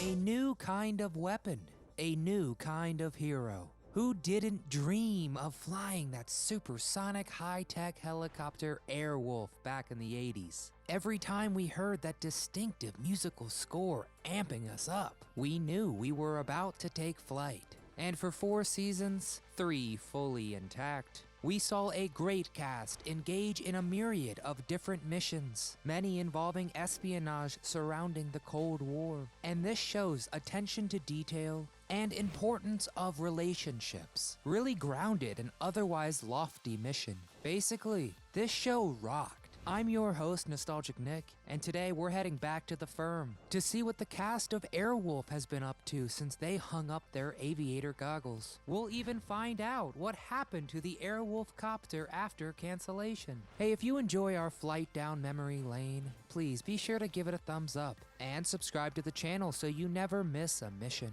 A new kind of weapon, a new kind of hero. Who didn't dream of flying that supersonic high-tech helicopter Airwolf back in the 80s? Every time we heard that distinctive musical score amping us up, we knew we were about to take flight. And for 4 seasons, 3 fully intact, we saw a great cast engage in a myriad of different missions, many involving espionage surrounding the Cold War. And this show's attention to detail and importance of relationships really grounded an otherwise lofty mission. Basically, this show rocked. I'm your host, Nostalgic Nick, and today we're heading back to the firm to see what the cast of Airwolf has been up to since they hung up their aviator goggles. We'll even find out what happened to the Airwolf copter after cancellation. Hey, if you enjoy our flight down memory lane, please be sure to give it a thumbs up and subscribe to the channel so you never miss a mission.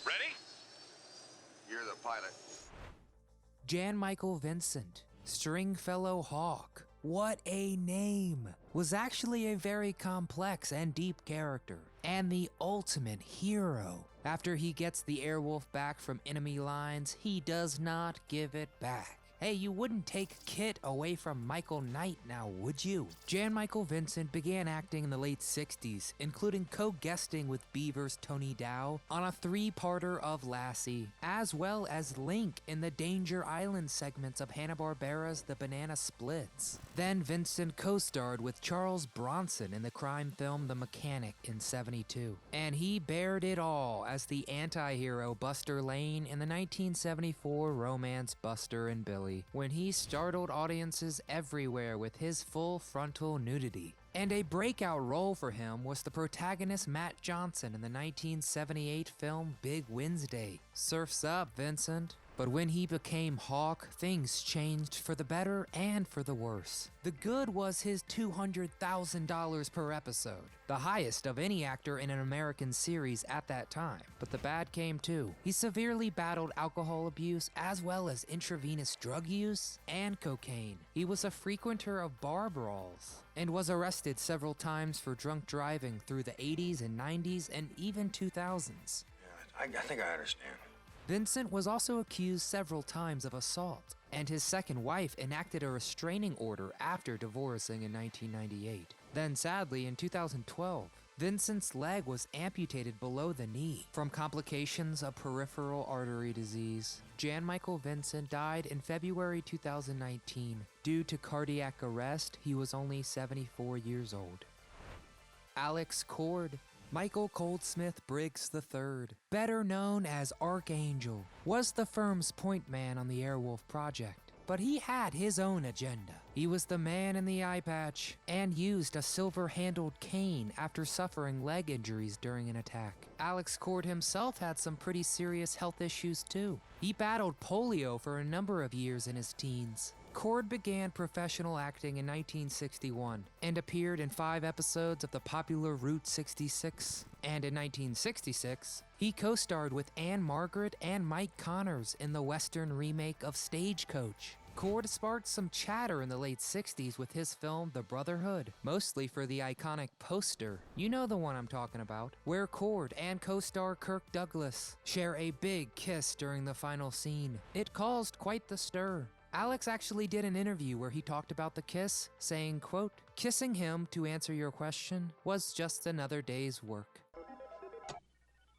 Ready? You're the pilot. Jan Michael Vincent, Stringfellow Hawke, what a name, was actually a very complex and deep character, and the ultimate hero. After he gets the Airwolf back from enemy lines, he does not give it back. Hey, you wouldn't take Kit away from Michael Knight now, would you? Jan Michael Vincent began acting in the late 60s, including co-guesting with Beaver's Tony Dow on a 3-parter of Lassie, as well as Link in the Danger Island segments of Hanna-Barbera's The Banana Splits. Then Vincent co-starred with Charles Bronson in the crime film The Mechanic in '72. And he bared it all as the anti-hero Buster Lane in the 1974 romance Buster and Billy, when he startled audiences everywhere with his full frontal nudity. And a breakout role for him was the protagonist Matt Johnson in the 1978 film Big Wednesday. Surf's up, Vincent. But when he became Hawke, things changed for the better and for the worse. The good was his $200,000 per episode, the highest of any actor in an American series at that time. But the bad came too. He severely battled alcohol abuse as well as intravenous drug use and cocaine. He was a frequenter of bar brawls and was arrested several times for drunk driving through the 80s and 90s and even 2000s. Yeah, I think I understand. Vincent was also accused several times of assault, and his second wife enacted a restraining order after divorcing in 1998. Then sadly, in 2012, Vincent's leg was amputated below the knee from complications of peripheral artery disease. Jan Michael Vincent died in February 2019. Due to cardiac arrest, he was only 74 years old. Alex Cord, Michael Coldsmith Briggs III, better known as Archangel, was the firm's point man on the Airwolf project. But he had his own agenda. He was the man in the eye patch and used a silver-handled cane after suffering leg injuries during an attack. Alex Cord himself had some pretty serious health issues too. He battled polio for a number of years in his teens. Cord began professional acting in 1961 and appeared in 5 episodes of the popular Route 66. And in 1966, he co-starred with Anne Margaret and Mike Connors in the Western remake of Stagecoach. Cord sparked some chatter in the late 60s with his film The Brotherhood, mostly for the iconic poster, you know the one I'm talking about, where Cord and co-star Kirk Douglas share a big kiss during the final scene. It caused quite the stir. Alex actually did an interview where he talked about the kiss, saying, quote, "Kissing him, to answer your question, was just another day's work."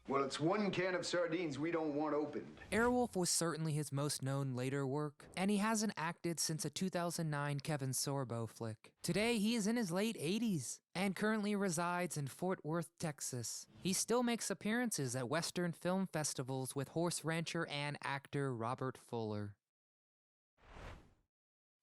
Well, it's one can of sardines we don't want opened. Airwolf was certainly his most known later work, and he hasn't acted since a 2009 Kevin Sorbo flick. Today, he is in his late 80s and currently resides in Fort Worth, Texas. He still makes appearances at Western film festivals with horse rancher and actor Robert Fuller.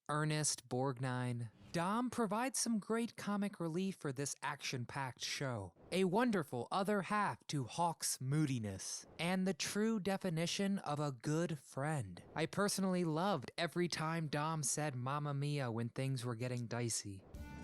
Ernest Borgnine. Dom provides some great comic relief for this action-packed show. A wonderful other half to Hawke's moodiness, and the true definition of a good friend. I personally loved every time Dom said Mamma Mia when things were getting dicey.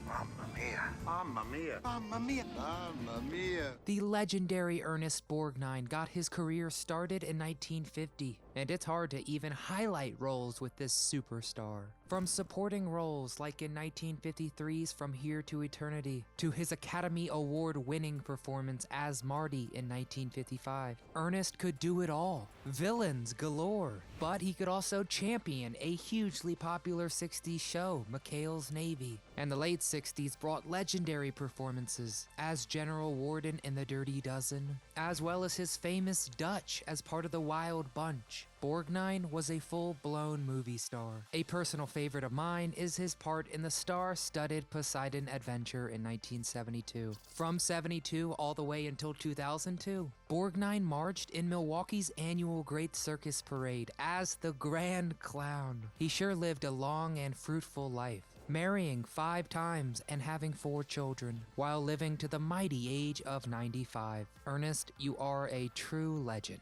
Mamma mia. Mamma mia. Mamma mia. Mamma mia. The legendary Ernest Borgnine got his career started in 1950 and it's hard to even highlight roles with this superstar. From supporting roles like in 1953's From Here to Eternity, to his Academy Award-winning performance as Marty in 1955, Ernest could do it all. Villains galore, but he could also champion a hugely popular 60s show, McHale's Navy, and the late 60s brought legendary performances as General Warden in The Dirty Dozen, as well as his famous Dutch as part of the Wild Bunch. Borgnine was a full-blown movie star. A personal favorite of mine is his part in the star-studded Poseidon Adventure in 1972. From 72 all the way until 2002, Borgnine marched in Milwaukee's annual Great Circus Parade as the Grand Clown. He sure lived a long and fruitful life, marrying 5 times and having 4 children, while living to the mighty age of 95. Ernest, you are a true legend.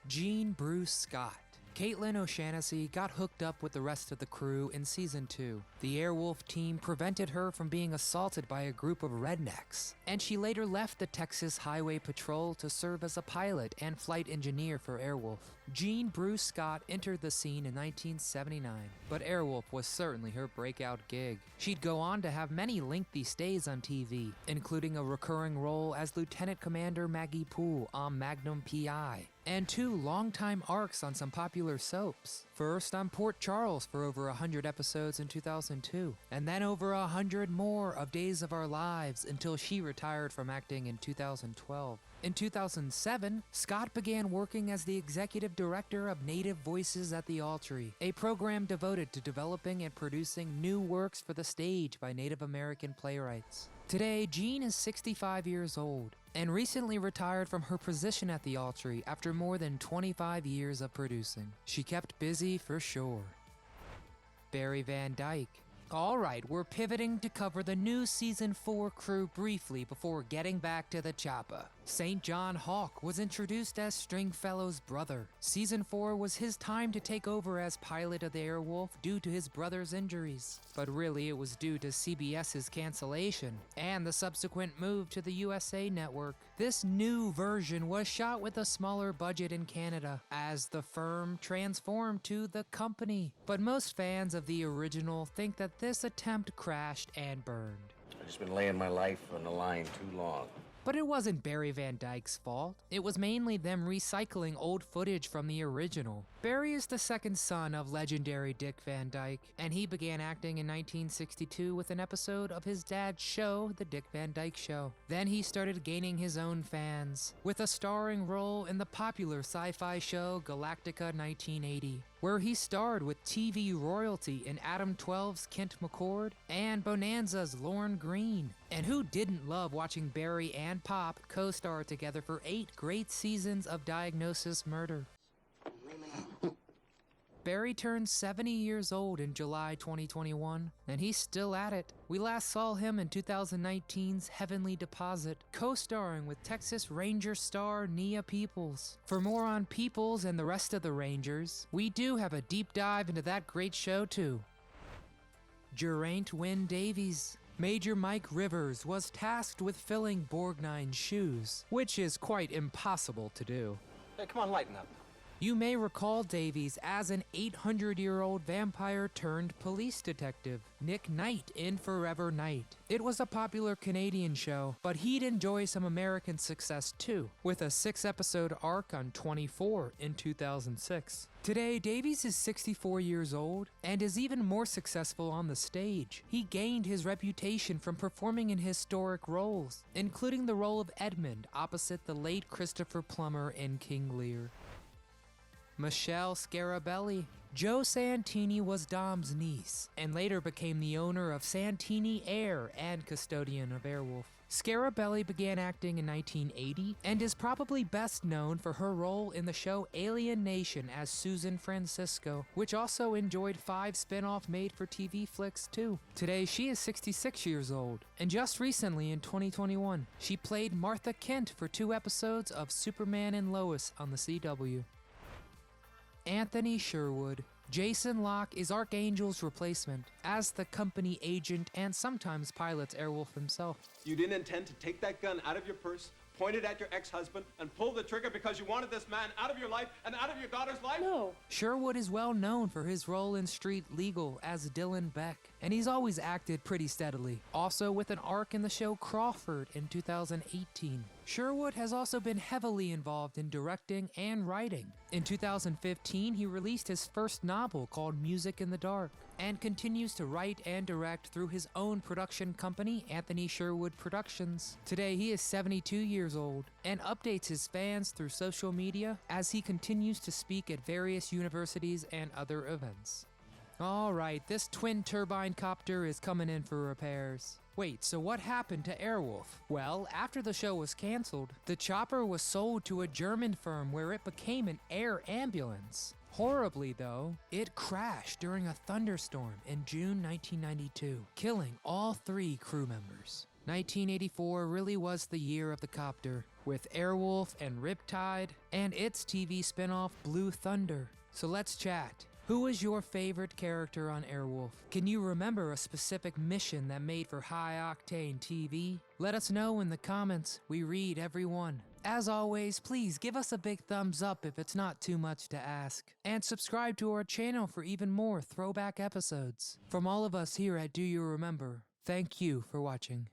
Jean Bruce Scott. Caitlin O'Shaughnessy got hooked up with the rest of the crew in season 2. The Airwolf team prevented her from being assaulted by a group of rednecks, and she later left the Texas Highway Patrol to serve as a pilot and flight engineer for Airwolf. Jean Bruce Scott entered the scene in 1979, but Airwolf was certainly her breakout gig. She'd go on to have many lengthy stays on TV, including a recurring role as Lieutenant Commander Maggie Poole on Magnum P.I., and 2 longtime arcs on some popular soaps. First on Port Charles for over 100 episodes in 2002, and then over 100 more of Days of Our Lives until she retired from acting in 2012. In 2007, Scott began working as the executive director of Native Voices at the Altry, a program devoted to developing and producing new works for the stage by Native American playwrights. Today, Jean is 65 years old and recently retired from her position at the Altry after more than 25 years of producing. She kept busy for sure. Barry Van Dyke. Alright, we're pivoting to cover the new Season 4 crew briefly before getting back to the chopper. St. John Hawke was introduced as Stringfellow's brother. Season 4 was his time to take over as pilot of the Airwolf due to his brother's injuries. But really it was due to CBS's cancellation and the subsequent move to the USA Network. This new version was shot with a smaller budget in Canada, as the firm transformed to the company. But most fans of the original think that this attempt crashed and burned. I've just been laying my life on the line too long. But it wasn't Barry Van Dyke's fault. It was mainly them recycling old footage from the original. Barry is the second son of legendary Dick Van Dyke, and he began acting in 1962 with an episode of his dad's show, The Dick Van Dyke Show. Then he started gaining his own fans, with a starring role in the popular sci-fi show Galactica 1980, where he starred with TV royalty in Adam 12's Kent McCord and Bonanza's Lorne Greene. And who didn't love watching Barry and Pop co-star together for 8 great seasons of Diagnosis Murder? Barry turned 70 years old in July 2021, and he's still at it. We last saw him in 2019's Heavenly Deposit, co-starring with Texas Ranger star Nia Peoples. For more on Peoples and the rest of the Rangers, we do have a deep dive into that great show too. Geraint Wynne Davies. Major Mike Rivers was tasked with filling Borgnine's shoes, which is quite impossible to do. Hey, come on, lighten up. You may recall Davies as an 800-year-old vampire turned police detective, Nick Knight in Forever Knight. It was a popular Canadian show, but he'd enjoy some American success too, with a 6-episode arc on 24 in 2006. Today, Davies is 64 years old and is even more successful on the stage. He gained his reputation from performing in historic roles, including the role of Edmund opposite the late Christopher Plummer in King Lear. Michelle Scarabelli. Joe Santini was Dom's niece, and later became the owner of Santini Air and custodian of Airwolf. Scarabelli began acting in 1980, and is probably best known for her role in the show Alien Nation as Susan Francisco, which also enjoyed 5 spin-off made-for-TV flicks too. Today she is 66 years old, and just recently in 2021, she played Martha Kent for 2 episodes of Superman and Lois on the CW. Anthony Sherwood. Jason Locke is Archangel's replacement, as the company agent and sometimes pilots Airwolf himself. You didn't intend to take that gun out of your purse, pointed at your ex-husband and pulled the trigger because you wanted this man out of your life and out of your daughter's life? No. Sherwood is well known for his role in Street Legal as Dylan Beck, and he's always acted pretty steadily, also with an arc in the show Crawford in 2018. Sherwood has also been heavily involved in directing and writing. In 2015, he released his first novel called Music in the Dark, and continues to write and direct through his own production company, Anthony Sherwood Productions. Today, he is 72 years old, and updates his fans through social media as he continues to speak at various universities and other events. Alright, this twin turbine copter is coming in for repairs. Wait, so what happened to Airwolf? Well, after the show was canceled, the chopper was sold to a German firm where it became an air ambulance. Horribly though, it crashed during a thunderstorm in June 1992, killing all 3 crew members. 1984 really was the year of the copter, with Airwolf and Riptide, and its TV spinoff Blue Thunder. So let's chat. Who is your favorite character on Airwolf? Can you remember a specific mission that made for high-octane TV? Let us know in the comments. We read every one. As always, please give us a big thumbs up if it's not too much to ask. And subscribe to our channel for even more throwback episodes. From all of us here at Do You Remember, thank you for watching.